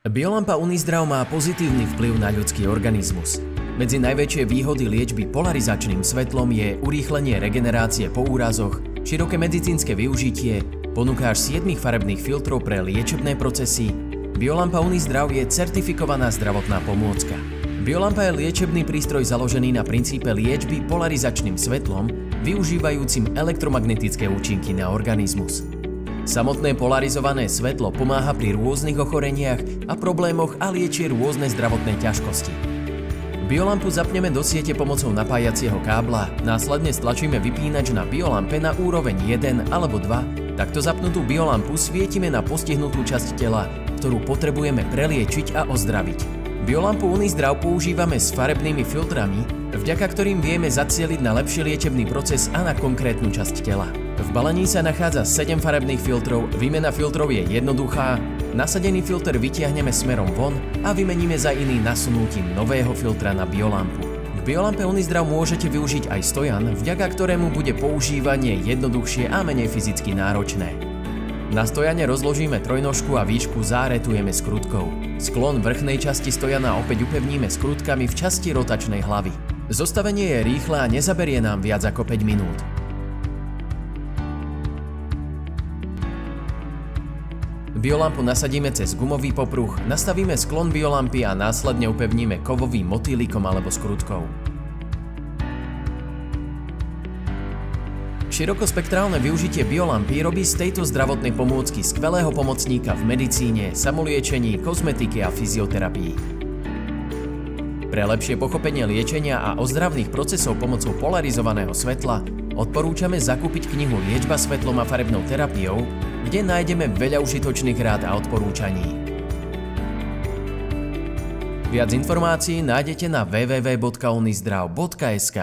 Biolampa Unizdrav má pozitívny vplyv na ľudský organizmus. Medzi najväčšie výhody liečby polarizačným svetlom je urýchlenie regenerácie po úrazoch, široké medicínske využitie, ponuka až 7 farebných filtrov pre liečebné procesy. Biolampa Unizdrav je certifikovaná zdravotná pomôcka. Biolampa je liečebný prístroj založený na princípe liečby polarizačným svetlom, využívajúcim elektromagnetické účinky na organizmus. Samotné polarizované svetlo pomáha pri rôznych ochoreniach a problémoch a lieči rôzne zdravotné ťažkosti. Biolampu zapneme do siete pomocou napájacieho kábla, následne stlačíme vypínač na biolampe na úroveň 1 alebo 2, takto zapnutú biolampu svietime na postihnutú časť tela, ktorú potrebujeme preliečiť a ozdraviť. Biolampu Unizdrav používame s farebnými filtrami, vďaka ktorým vieme zacieliť na lepší liečebný proces a na konkrétnu časť tela. V balení sa nachádza 7 farebných filtrov, výmena filtrov je jednoduchá, nasadený filter vytiahneme smerom von a vymeníme za iný nasunutím nového filtra na biolampu. K biolampe Unizdrav môžete využiť aj stojan, vďaka ktorému bude používanie jednoduchšie a menej fyzicky náročné. Na stojane rozložíme trojnožku a výšku záretujeme skrutkou. Sklon vrchnej časti stojana opäť upevníme skrutkami v časti rotačnej hlavy. Zostavenie je rýchle a nezaberie nám viac ako 5 minút. Biolampu nasadíme cez gumový popruh, nastavíme sklon biolampy a následne upevníme kovovým motýlikom alebo skrutkou. Širokospektrálne využitie biolampy robí z tejto zdravotnej pomôcky skvelého pomocníka v medicíne, samoliečení, kozmetike a fyzioterapii. Pre lepšie pochopenie liečenia a ozdravných procesov pomocou polarizovaného svetla odporúčame zakúpiť knihu Liečba svetlom a farebnou terapiou, kde nájdeme veľa užitočných rád a odporúčaní. Viac informácií nájdete na www.unizdrav.sk.